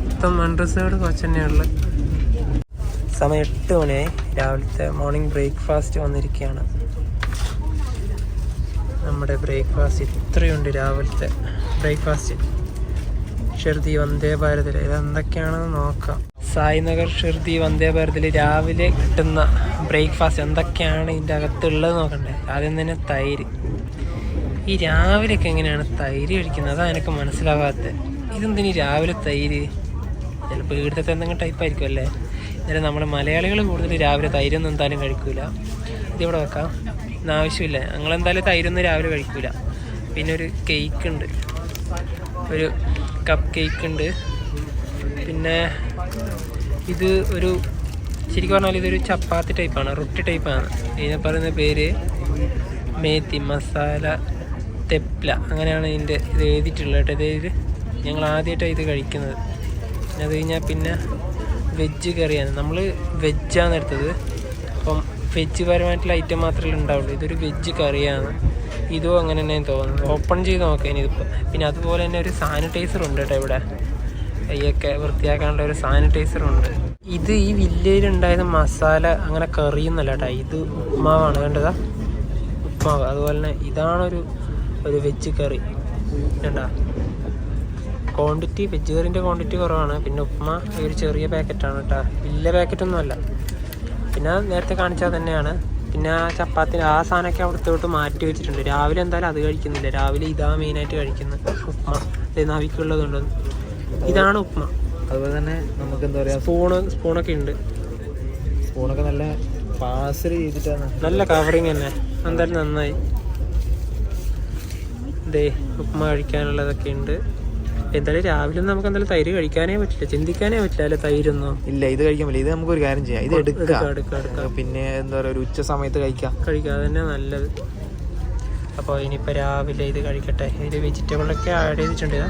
[SPEAKER 1] മൊത്തം അൺറിസേർവ്ഡ് കോച്ച് തന്നെയാണുള്ളത്. സമയം 8 മണിയായി. രാവിലത്തെ മോർണിംഗ് ബ്രേക്ക്ഫാസ്റ്റ് വന്നിരിക്കുകയാണ്. നമ്മുടെ ബ്രേക്ക്ഫാസ്റ്റ് ഇത്രയുണ്ട്. രാവിലത്തെ ബ്രേക്ക്ഫാസ്റ്റ് ഷിർദി വന്ദേ ഭാരതിൽ ഇതെന്തൊക്കെയാണെന്ന് നോക്കാം. സായിനഗർ ഷിർദി വന്ദേ ഭാരതിൽ രാവിലെ കിട്ടുന്ന ബ്രേക്ക്ഫാസ്റ്റ് എന്തൊക്കെയാണ് ഇതിൻ്റെ അകത്തുള്ളത് നോക്കണ്ടേ. ആദ്യം തന്നെ തൈര്. ഈ രാവിലെയൊക്കെ എങ്ങനെയാണ് തൈര് കഴിക്കുന്നത്? അതാണ് എനിക്ക് മനസ്സിലാവാത്തത്. ഇതെന്തിനു രാവിലെ തൈര്? ചിലപ്പോൾ ഇവിടുത്തെ എന്തെങ്കിലും ടൈപ്പ് ആയിരിക്കും അല്ലേ. എന്നാലും നമ്മുടെ മലയാളികൾ കൂടുതൽ രാവിലെ തൈരൊന്നും എന്തായാലും കഴിക്കൂല. ഇതിവിടെ വെക്കാം, ഇന്നാവശ്യമില്ല. ഞങ്ങളെന്തായാലും തൈരൊന്നും രാവിലെ കഴിക്കൂല. പിന്നെ ഒരു കേക്ക് ഉണ്ട്, ഒരു കപ്പ് കേക്ക് ഉണ്ട്. പിന്നെ ഇത് ഒരു ശരിക്കും പറഞ്ഞാൽ ഇതൊരു ചപ്പാത്തി ടൈപ്പാണ്, റൊട്ടി ടൈപ്പാണ്. ഇതിനെ പറയുന്ന പേര് മേത്തി മസാല തെപ്ല, അങ്ങനെയാണ് ഇതിൻ്റെ ഇത് എഴുതിയിട്ടുള്ളത് കേട്ടോ. ഇത് ഞങ്ങൾ ആദ്യമായിട്ടാണ് ഇത് കഴിക്കുന്നത്. അത് കഴിഞ്ഞാൽ പിന്നെ വെജ് കറിയാണ്. നമ്മൾ വെജാണ് എടുത്തത്. അപ്പം വെജ് പരമായിട്ടുള്ള ഐറ്റം മാത്രമേ ഉണ്ടാവുള്ളൂ. ഇതൊരു വെജ് കറിയാണ്. ഇതും അങ്ങനെ തന്നെ തോന്നുന്നു. ഓപ്പൺ ചെയ്ത് നോക്കാം ഇനിയിപ്പോൾ. പിന്നെ അതുപോലെ തന്നെ ഒരു സാനിറ്റൈസർ ഉണ്ട് കേട്ടോ ഇവിടെ. കൈയൊക്കെ വൃത്തിയാക്കാനുള്ള ഒരു സാനിറ്റൈസറുണ്ട്. ഇത് ഈ വില്ലേജിലുണ്ടായത് മസാല അങ്ങനെ കറിയൊന്നുമല്ല കേട്ടോ. ഇത് ഉപ്മാവാണ്, കണ്ടതാ ഉപ്മാവ്. അതുപോലെ തന്നെ ഇതാണൊരു വെജ് കറി കണ്ടാ. ക്വാണ്ടിറ്റി വെജ് കറിൻ്റെ ക്വാണ്ടിറ്റി കുറവാണ്. പിന്നെ ഉപ്മ ഒരു ചെറിയ പാക്കറ്റാണ് കേട്ടോ, വലിയ പാക്കറ്റൊന്നും അല്ല. പിന്നെ നേരത്തെ കാണിച്ചാൽ തന്നെയാണ്. പിന്നെ ചപ്പാത്തി ആ സാധനമൊക്കെ അവിടുത്തോട്ട് മാറ്റി വെച്ചിട്ടുണ്ട്. രാവിലെ എന്തായാലും അത് കഴിക്കുന്നില്ല. രാവിലെ ഇതാ മെയിനായിട്ട് കഴിക്കുന്നത്, ഉപ്മ. നവിക്കുള്ളതുണ്ട്. ഇതാണ് ഉപ്മ.
[SPEAKER 2] അതുപോലെ തന്നെ നമുക്ക് എന്താ പറയുക,
[SPEAKER 1] സ്പൂണൊക്കെ ഉണ്ട്.
[SPEAKER 2] സ്പൂണൊക്കെ നല്ല പാർസൽ ചെയ്തിട്ടാണ്,
[SPEAKER 1] നല്ല കവറിങ് തന്നെ. എന്തായാലും നന്നായി. ഇതേ ഉപ്മ കഴിക്കാനുള്ളതൊക്കെ ഉണ്ട്. എന്തായാലും രാവിലെ നമുക്ക് എന്തായാലും തൈര് കഴിക്കാനേ പറ്റില്ല, ചിന്തിക്കാനേ പറ്റില്ല അല്ലെ. തൈരൊന്നും
[SPEAKER 2] ഇല്ല, ഇത് കഴിക്കാൻ പറ്റില്ല. ഇത് നമുക്കൊരു കാര്യം ചെയ്യാം, ഇത് എടുക്കാം. പിന്നെ എന്താ പറയുക, ഒരു ഉച്ച സമയത്ത് കഴിക്കാം.
[SPEAKER 1] അത് തന്നെ നല്ലത്. അപ്പോൾ ഇനിയിപ്പോൾ രാവിലെ ഇത് കഴിക്കട്ടെ. ഇതിൽ വെജിറ്റബിളൊക്കെ ആഡ് ചെയ്തിട്ടുണ്ട്.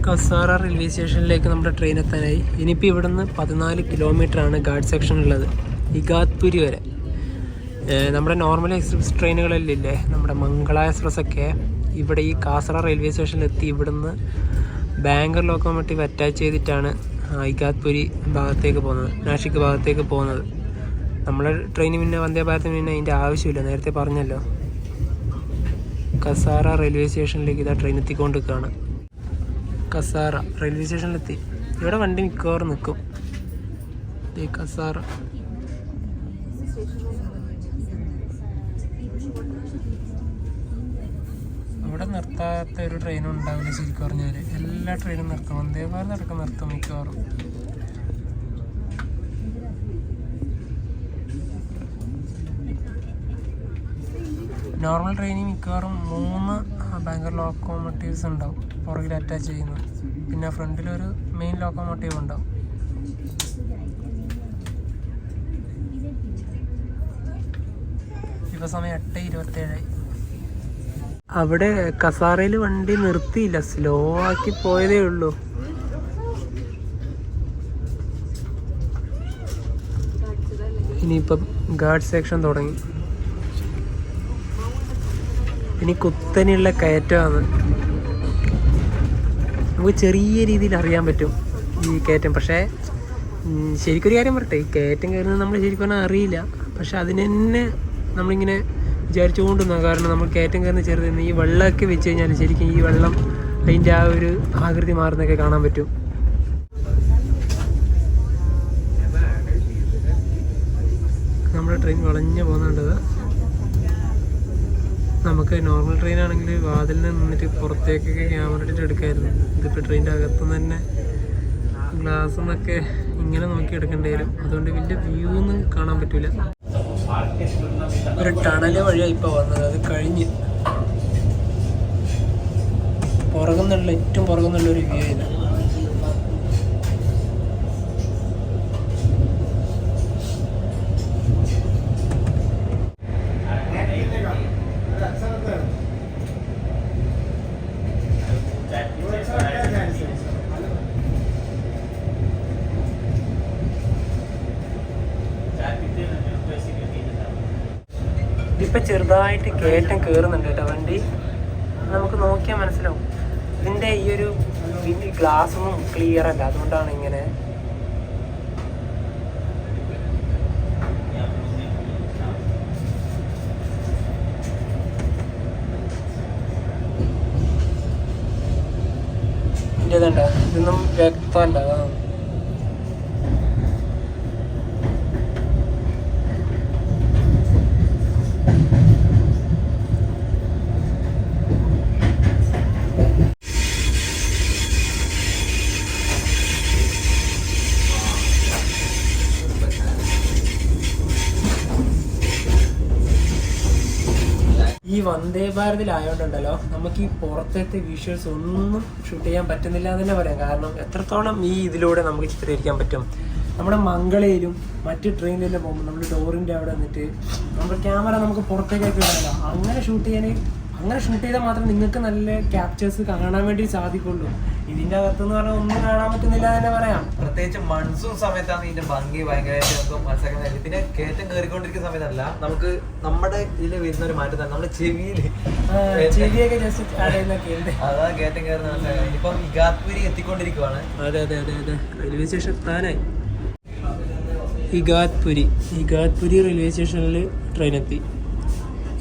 [SPEAKER 1] കസാറ റെയിൽവേ സ്റ്റേഷനിലേക്ക് നമ്മുടെ ട്രെയിൻ എത്താനായി. ഇനിയിപ്പോൾ ഇവിടുന്ന് 14 കിലോമീറ്ററാണ് ഗാർഡ് സെക്ഷൻ ഉള്ളത്, ഇഗാത്പുരി വരെ. നമ്മുടെ നോർമൽ എക്സ്പ്രസ് ട്രെയിനുകളിലില്ലേ, നമ്മുടെ മംഗള എക്സ്പ്രസ് ഒക്കെ ഇവിടെ ഈ കാസറ റെയിൽവേ സ്റ്റേഷനിലെത്തി ഇവിടുന്ന് ബാംഗ്ലൂർ ലോക്കോമോട്ടീവ് അറ്റാച്ച് ചെയ്തിട്ടാണ് ഇഗാത്പുരി ഭാഗത്തേക്ക് പോകുന്നത്, നാഷിക് ഭാഗത്തേക്ക് പോകുന്നത്. നമ്മുടെ ട്രെയിന് പിന്നെ വന്ദേ ഭാരതിന് പിന്നെ അതിൻ്റെ ആവശ്യമില്ല, നേരത്തെ പറഞ്ഞല്ലോ. കസാറ റെയിൽവേ സ്റ്റേഷനിലേക്ക് ഇതാ ട്രെയിൻ എത്തിക്കൊണ്ട് നിൽക്കുകയാണ്. കസാറ റെയിൽവേ സ്റ്റേഷനിലെത്തി. ഇവിടെ വണ്ടി മിക്കവാറും നിൽക്കും. ഈ കസാറ ഇവിടെ നിർത്താത്ത ഒരു ട്രെയിനും ഉണ്ടാവില്ല ശരിക്കും പറഞ്ഞാൽ. എല്ലാ ട്രെയിനും നിർത്തും, വന്ദേ ഭാരത് അടക്കം നിർത്തും മിക്കവാറും. നോർമൽ ട്രെയിനിൽ മിക്കവാറും 3 ബാംഗ്ലൂർ ലോക്കോമോട്ടീവ്സ് ഉണ്ടാവും പുറകിൽ അറ്റാച്ച് ചെയ്യുന്നത്. പിന്നെ ഫ്രണ്ടിലൊരു മെയിൻ ലോക്കോമോട്ടീവ് ഉണ്ടാവും. ഇപ്പോൾ സമയം 8:27. അവിടെ കസാറയിൽ വണ്ടി നിർത്തിയില്ല, സ്ലോ ആക്കി പോയതേ ഉള്ളൂ. ഇനിയിപ്പം ഗാർഡ് സെക്ഷൻ തുടങ്ങി. ഇനി കുത്തനെയുള്ള കയറ്റമാണ്. നമുക്ക് ചെറിയ രീതിയിൽ അറിയാൻ പറ്റും ഈ കയറ്റം. പക്ഷേ ശരിക്കൊരു കാര്യം പറയട്ടെ, ഈ കയറ്റം കയറുന്നത് നമ്മൾ ശരിക്കും പറഞ്ഞാൽ അറിയില്ല. പക്ഷെ അതിന് തന്നെ നമ്മളിങ്ങനെ വിചാരിച്ചുകൊണ്ടിരുന്ന, കാരണം നമ്മൾ കയറ്റം കയറുന്ന ചെറുതെന്ന് ഈ വെള്ളമൊക്കെ വെച്ച് കഴിഞ്ഞാൽ ശരിക്കും ഈ വെള്ളം അതിൻ്റെ ആ ഒരു ആകൃതി മാറുന്നതൊക്കെ കാണാൻ പറ്റും. നമ്മുടെ ട്രെയിൻ വളഞ്ഞു പോകുന്നുണ്ടത്. നമുക്ക് നോർമൽ ട്രെയിൻ ആണെങ്കിൽ വാതിലിൽ നിന്നിട്ട് പുറത്തേക്കൊക്കെ ക്യാമറ ഇട്ടിട്ട് എടുക്കാമായിരുന്നു. ഇതിപ്പോൾ ട്രെയിനിൻ്റെ അകത്തുനിന്ന് തന്നെ ഗ്ലാസ് എന്നൊക്കെ ഇങ്ങനെ നോക്കി എടുക്കേണ്ടി വരും. അതുകൊണ്ട് വലിയ വ്യൂ ഒന്നും കാണാൻ പറ്റില്ല. ഒരു ടണല് വഴിയാണ് ഇപ്പോൾ വന്നത്. അത് കഴിഞ്ഞ് പുറകുന്നുള്ള ഏറ്റവും പുറകുന്നുള്ള ഒരു വ്യൂ ആയിരുന്നു. ഇപ്പം ചെറുതായിട്ട് കയറ്റം കയറുന്നുണ്ട് കേട്ടോ വണ്ടി. നമുക്ക് നോക്കിയാൽ മനസ്സിലാവും. ഇതിൻ്റെ ഈ ഒരു ഗ്ലാസ് ഒന്നും ക്ലിയർ അല്ല, അതുകൊണ്ടാണ് ഇങ്ങനെ. ഇതുണ്ടോ, ഇതൊന്നും വ്യക്തമല്ല. അതാണ് ഈ വന്ദേ ഭാരതിലായോണ്ടുണ്ടല്ലോ നമുക്ക് ഈ പുറത്തത്തെ വിഷ്വൽസ് ഒന്നും ഷൂട്ട് ചെയ്യാൻ പറ്റുന്നില്ല എന്ന് തന്നെ പറയാം. കാരണം എത്രത്തോളം ഈ ഇതിലൂടെ നമുക്ക് ചിത്രീകരിക്കാൻ പറ്റും. നമ്മുടെ മംഗളയിലും മറ്റ് ട്രെയിനിലെല്ലാം പോകുമ്പോൾ നമ്മൾ ഡോറിൻ്റെ അവിടെ നിന്നിട്ട് നമ്മുടെ ക്യാമറ നമുക്ക് പുറത്തേക്കൊക്കെ ഇടാമല്ലോ. അങ്ങനെ ഷൂട്ട് ചെയ്താൽ മാത്രമേ നിങ്ങൾക്ക് നല്ല ക്യാപ്ചേഴ്സ് കാണാൻ വേണ്ടി സാധിക്കുള്ളൂ. ഇതിൻ്റെ അകത്തെന്ന് പറഞ്ഞാൽ ഒന്നും കാണാൻ പറ്റുന്നില്ല തന്നെ പറയാം.
[SPEAKER 2] പ്രത്യേകിച്ച് മൺസൂൺ സമയത്താണ് ഇതിന്റെ ഭംഗി ഭയങ്കരമായിട്ട് നമുക്ക് മനസ്സിലാക്കുന്നത്. പിന്നെ കയറ്റം കയറിക്കൊണ്ടിരിക്കുന്ന സമയത്തല്ല, നമുക്ക് നമ്മുടെ ഇതിൽ വരുന്ന ഒരു മാറ്റം തന്നെ നമ്മുടെ
[SPEAKER 1] ചെവിയൊക്കെ ജസ്റ്റ് അടയുന്നൊക്കെ ഉണ്ട്.
[SPEAKER 2] അതാണ് കയറ്റം കയറുന്ന മനസ്സിലാക്കുന്നത്. ഇപ്പം ഇഗാത്പുരി എത്തിക്കൊണ്ടിരിക്കുവാണ്.
[SPEAKER 1] അതെ റെയിൽവേ സ്റ്റേഷൻ എത്താനായി. ഇഗാത്പുരി റെയിൽവേ സ്റ്റേഷനിൽ ട്രെയിൻ എത്തി.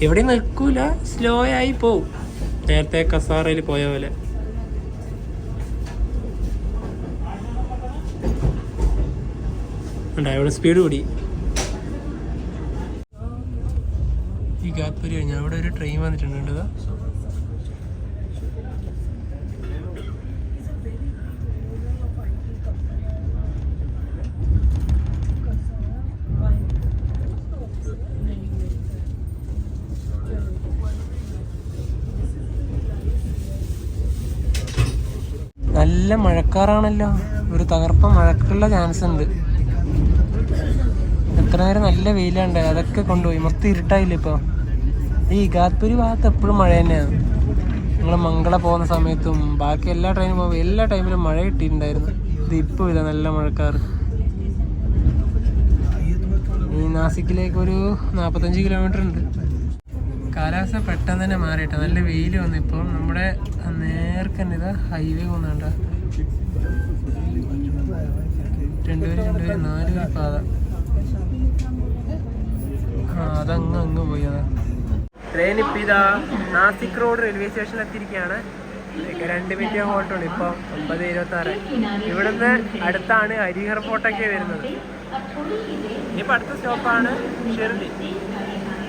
[SPEAKER 1] എവിടെ നിൽക്കൂല, സ്ലോ ആയി പോവും, നേരത്തെ കസാറയിൽ പോയ പോലെ. ഇവിടെ സ്പീഡ് കൂടി. ഇഗാത്പുരി കഴിഞ്ഞാൽ അവിടെ ഒരു ട്രെയിൻ വന്നിട്ടുണ്ട്. നല്ല മഴക്കാറാണല്ലോ, ഒരു തകർപ്പ മഴക്കുള്ള ചാൻസ് ഉണ്ട്. എത്ര നേരം നല്ല വെയിലുണ്ട്, അതൊക്കെ കൊണ്ടുപോയി. മൊത്തം ഇരുട്ടായില്ല ഇപ്പോൾ. ഈ ഇഗാത്പുരി ഭാഗത്ത് എപ്പോഴും മഴ തന്നെയാണ്. നിങ്ങൾ മംഗള പോകുന്ന സമയത്തും ബാക്കി എല്ലാ ട്രെയിനും പോകുമ്പോൾ എല്ലാ ടൈമിലും മഴ കിട്ടിയിട്ടുണ്ടായിരുന്നു. ഇത് ഇപ്പോൾ ഇതാ നല്ല മഴക്കാറ്. ഈ നാസിക്കിലേക്ക് ഒരു 45 കിലോമീറ്റർ ഉണ്ട്. കാലാവസ്ഥ പെട്ടെന്ന് തന്നെ മാറിയിട്ടാ. നല്ല വെയിൽ വന്നു. ഇപ്പോൾ നമ്മുടെ നേർക്കന്നെ ഇതാ ഹൈവേ പോകുന്നുണ്ട. 4 പാത. അതങ്ങ് പോയി. അതാ ട്രെയിൻ ഇപ്പം ഇതാ നാസിക് റോഡ് റെയിൽവേ സ്റ്റേഷനിൽ എത്തിയിരിക്കുകയാണ്. 2 മിനിറ്റ് ഹോൾട്ടുണ്ട്. ഇപ്പോൾ 9:26. ഇവിടുന്ന് അടുത്താണ് ഹരിഹർ ഫോർട്ടൊക്കെ വരുന്നത്. ഇനിയിപ്പോൾ അടുത്ത സ്റ്റോപ്പാണ് ഷിർഡി.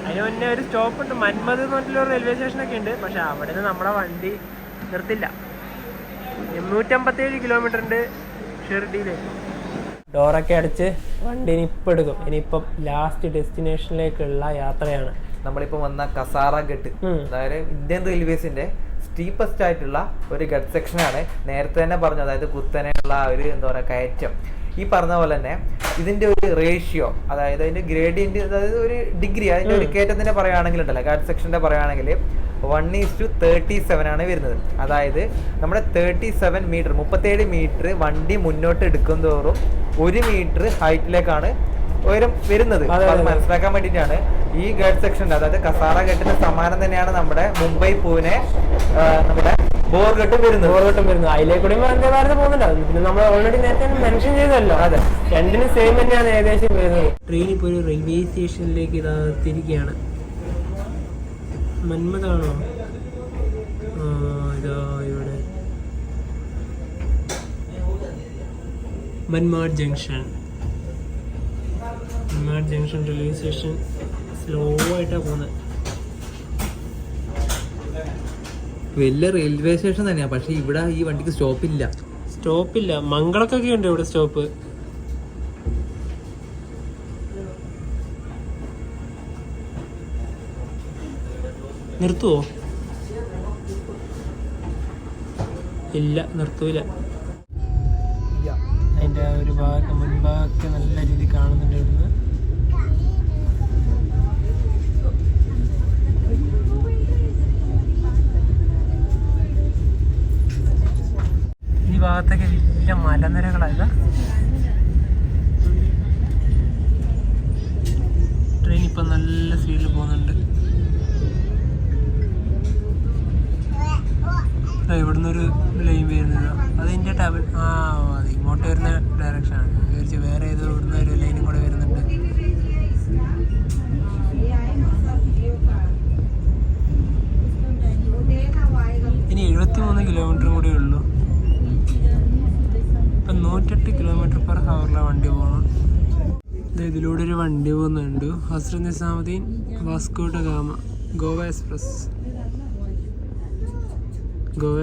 [SPEAKER 1] അതിന് മുന്നേ ഒരു സ്റ്റോപ്പ് ഉണ്ട്, മന്മത് എന്ന് പറഞ്ഞിട്ടുള്ള റെയിൽവേ സ്റ്റേഷനൊക്കെ ഉണ്ട്. പക്ഷെ അവിടെ നിന്ന് നമ്മുടെ വണ്ടി നിർത്തില്ല. 857 കിലോമീറ്റർ ഉണ്ട് ഷിർഡിയിലേക്ക്. ഡോറൊക്കെ അടിച്ച് വണ്ടി ഇനിയിപ്പോൾ എടുക്കും. ഇനിയിപ്പം ലാസ്റ്റ് ഡെസ്റ്റിനേഷനിലേക്കുള്ള യാത്രയാണ്.
[SPEAKER 2] നമ്മളിപ്പോൾ വന്ന കസാറ ഗട്ട്, അതായത് ഇന്ത്യൻ റെയിൽവേസിന്റെ സ്റ്റീപ്പസ്റ്റ് ആയിട്ടുള്ള ഒരു ഗട്ട് സെക്ഷനാണ്. നേരത്തെ തന്നെ പറഞ്ഞു, അതായത് കുത്തനെയുള്ള ഒരു കയറ്റം. ഈ പറഞ്ഞ പോലെ തന്നെ ഇതിന്റെ ഒരു റേഷ്യോ, അതായത് അതിന്റെ ഗ്രേഡിയന്റ്, അതായത് ഒരു ഡിഗ്രി, അതിന്റെ ഒരു കയറ്റത്തിന്റെ പറയുകയാണെങ്കിൽ ഉണ്ടല്ലോ, ഗട്ട് സെക്ഷന്റെ പറയുകയാണെങ്കിൽ 1:37 ആണ് വരുന്നത്. അതായത് നമ്മുടെ 37 മീറ്റർ 37 മീറ്റർ വണ്ടി മുന്നോട്ട് എടുക്കും തോറും 1 മീറ്റർ ഹൈറ്റിലേക്കാണ് ഉയരം വരുന്നത്. അത് മനസ്സിലാക്കാൻ വേണ്ടിയിട്ടാണ് ഈ ഗട്ട് സെക്ഷൻ്റെ, അതായത് കസാറ ഗട്ടിന് സമാനം തന്നെയാണ് നമ്മുടെ മുംബൈ പൂനെ നമ്മുടെ ബോർഘട്ടം
[SPEAKER 1] വരുന്നു. അതിലേക്കൂടെ വന്ദേ ഭാരത് പോകുന്നുണ്ടാവും. പിന്നെ നമ്മൾ ഓൾറെഡി നേരത്തെ മെൻഷൻ ചെയ്തല്ലോ. അതെ, രണ്ടിനും സെയിം തന്നെയാണ് ഏകദേശം വരുന്നത്. ട്രെയിൻ ഇപ്പോൾ ഒരു റെയിൽവേ സ്റ്റേഷനിലേക്ക് ഇതാ തിരികെയാണ്. മന്മതാണോ? ഇതാ ഇവിടെ മന്മാഡ് ജംഗ്ഷൻ റെയിൽവേ സ്റ്റേഷൻ. സ്ലോ ആയിട്ടാണ് പോകുന്നത്.
[SPEAKER 2] വലിയ റെയിൽവേ സ്റ്റേഷൻ തന്നെയാ, പക്ഷെ ഇവിടെ ഈ വണ്ടിക്ക് സ്റ്റോപ്പില്ല.
[SPEAKER 1] മംഗളക്കൊക്കെ ഉണ്ട് ഇവിടെ സ്റ്റോപ്പ്. നിർത്തുവോ? ഇല്ല, നിർത്തൂല. അതിൻ്റെ ഒരു മുൻഭാഗമൊക്കെ നല്ല രീതിയിൽ കാണുന്നുണ്ട് ഇവിടുന്ന്. ഈ ഭാഗത്തൊക്കെ വലിയ മലനിരകളായത്. ട്രെയിൻ ഇപ്പം നല്ല സ്പീഡിൽ പോകുന്നുണ്ട്. ഇവിടുന്ന് ഒരു ലൈൻ വരുന്നത്, അതിൻ്റെ അത് ഇങ്ങോട്ട് വരുന്ന ഡയറക്ഷനാണ്. വിചാരിച്ച് വേറെ ഏതോ ഇവിടുന്ന് ഒരു ലൈനും കൂടെ വരുന്നുണ്ട്. ഇനി 73 കിലോമീറ്ററും കൂടെ ഉള്ളൂ. ഇപ്പം 108 km/h വണ്ടി പോകണം. ഇതിലൂടെ ഒരു വണ്ടി പോകുന്നുണ്ട്. Hazrat Nizamuddin Vasco da Gama Goa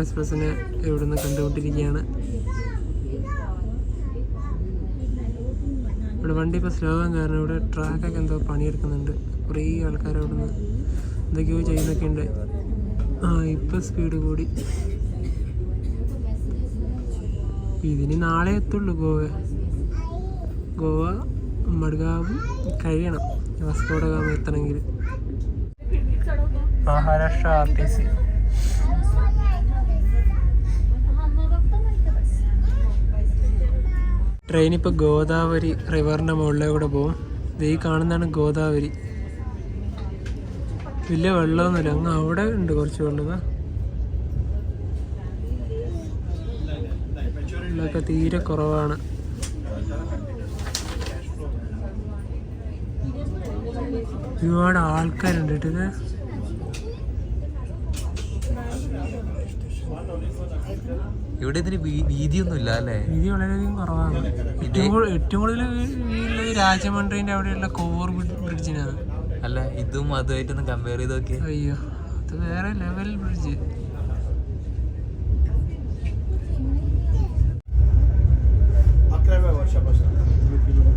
[SPEAKER 1] എക്സ്പ്രസ്സിനെ ഇവിടുന്ന് കണ്ടുകൊണ്ടിരിക്കുകയാണ്. ഇവിടെ വണ്ടി ഇപ്പോൾ സ്ലോ ആകാൻ കാരണം ഇവിടെ ട്രാക്കൊക്കെ എന്തോ പണിയെടുക്കുന്നുണ്ട്. കുറേ ആൾക്കാർ അവിടുന്ന് എന്തൊക്കെയോ ചെയ്യുന്നൊക്കെ ഉണ്ട്. ഇപ്പം സ്പീഡ് കൂടി. ഇതിന് നാളെ എത്തുള്ളൂ. ഗോവ മഡ്ഗാവ് കഴിയണം വാസ്കോ ഡ ഗാമ എത്തണമെങ്കിൽ. മഹാരാഷ്ട്ര RTC. ട്രെയിൻ ഇപ്പോൾ ഗോദാവരി റിവറിൻ്റെ മുകളിലൂടെ പോകും. ഈ കാണുന്നതാണ് ഗോദാവരി. വലിയ വെള്ളമൊന്നുമില്ല, അങ്ങ് അവിടെ ഉണ്ട് കുറച്ച് വെള്ളം. വെള്ളമൊക്കെ തീരെ കുറവാണ്. ഒരുപാട് ആൾക്കാരുണ്ട് കേട്ടോ.
[SPEAKER 2] ഇവിടെ ഇതിന് വീതിയൊന്നും ഇല്ല അല്ലേ?
[SPEAKER 1] വീതി വളരെയധികം കുറവാണ്. ഏറ്റവും കൂടുതൽ ഉള്ളത് രാജമണ്ഡ്രിന്റെ അവിടെയുള്ള കോർ ബ്രിഡ്ജിനാണ്.
[SPEAKER 2] അല്ല, ഇതും അതുമായിട്ടൊന്ന് കമ്പയർ ചെയ്ത് നോക്കിയാൽ.
[SPEAKER 1] അയ്യോ, അത് വേറെ ലെവൽ ബ്രിഡ്ജ്.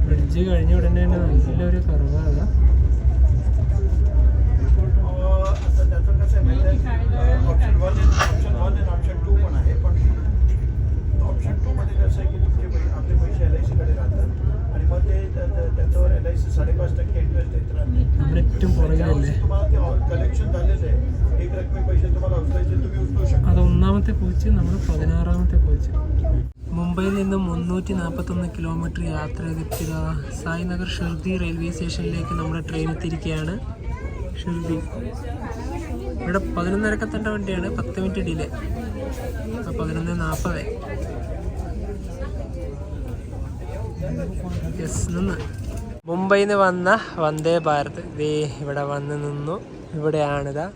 [SPEAKER 1] ബ്രിഡ്ജ് കഴിഞ്ഞ ഉടനെ തന്നെ നല്ലൊരു കർവാണ്. ഏറ്റവും പുറകിലല്ലേ? അത് 1ാമത്തെ കോച്ച്, നമ്മൾ 16ാമത്തെ കോച്ച്. മുംബൈയിൽ നിന്ന് 341 കിലോമീറ്റർ യാത്ര ചെയ്തിട്ട് സായിനഗർ ഷിർദി റെയിൽവേ സ്റ്റേഷനിലേക്ക് നമ്മുടെ ട്രെയിൻ എത്തിയിരിക്കുകയാണ്. ഷിർദി ഇവിടെ 11:30 എത്തേണ്ട വണ്ടിയാണ്. 10 മിനിറ്റ് ഡിലേ. 11:40. നിന്ന് മുംബൈയിൽ നിന്ന് വന്ന വന്ദേ ഭാരത് ഇവിടെ വന്ന് നിന്നു. ഇവിടെയാണിതാ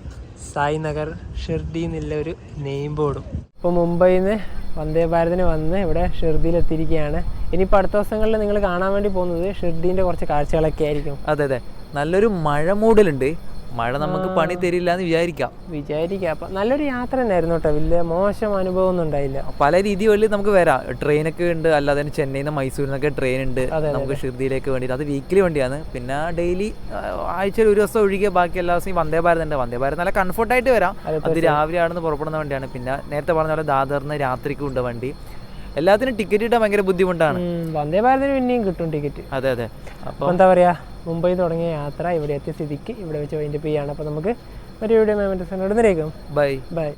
[SPEAKER 1] സായിനഗർ ഷിർഡി എന്നുള്ള ഒരു നെയിം ബോർഡും. ഇപ്പോൾ മുംബൈയിൽ നിന്ന് വന്ദേ ഭാരതിന് വന്ന് ഇവിടെ ഷിർദിയിലെത്തിയിരിക്കുകയാണ്. ഇനിയിപ്പോൾ അടുത്ത ദിവസങ്ങളിൽ നിങ്ങൾ കാണാൻ വേണ്ടി പോകുന്നത് ഷിർദീൻ്റെ കുറച്ച് കാഴ്ചകളൊക്കെ ആയിരിക്കും.
[SPEAKER 2] അതെ, നല്ലൊരു മഴ മൂടലുണ്ട്. മഴ നമുക്ക് പണി തരില്ല എന്ന് വിചാരിക്കാം.
[SPEAKER 1] അപ്പം നല്ലൊരു യാത്ര തന്നെയായിരുന്നു കേട്ടോ. വലിയ മോശം അനുഭവം ഒന്നും ഉണ്ടായില്ല.
[SPEAKER 2] പല രീതികളിൽ നമുക്ക് വരാം. ട്രെയിനൊക്കെ ഉണ്ട്, അല്ലാതെ ചെന്നൈയിൽ നിന്ന് മൈസൂരിൽ നിന്നൊക്കെ ട്രെയിൻ ഉണ്ട് നമുക്ക് ഷിർദിയിലേക്ക് വേണ്ടിയിട്ട്. അത് വീക്കിലി വണ്ടിയാണ്. പിന്നെ ഡെയിലി ആഴ്ചയിൽ ഒരു ദിവസം ഒഴികെ ബാക്കി എല്ലാ ദിവസവും വന്ദേ ഭാരത് ഉണ്ട്. വന്ദേ ഭാരത് നല്ല കംഫർട്ടായിട്ട് വരാം. അത് രാവിലെ ആണെന്ന് പുറപ്പെടുന്ന വണ്ടിയാണ്. പിന്നെ നേരത്തെ പറഞ്ഞ പോലെ ദാദറിന് രാത്രിക്കും ഉണ്ട് വണ്ടി. എല്ലാത്തിനും ടിക്കറ്റ് കിട്ടാൻ ഭയങ്കര ബുദ്ധിമുട്ടാണ്.
[SPEAKER 1] വന്ദേ ഭാരതിന് പിന്നെയും കിട്ടും ടിക്കറ്റ്.
[SPEAKER 2] അതെ.
[SPEAKER 1] അപ്പോൾ എന്താ പറയുക, മുംബൈ തുടങ്ങിയ യാത്ര ഇവിടെ എത്തിയ സ്ഥിതിക്ക് ഇവിടെ വെച്ച് വൈൻഡപ്പ് ചെയ്യാണ്. അപ്പോൾ നമുക്ക് ഒരു വീഡിയോ ബൈ.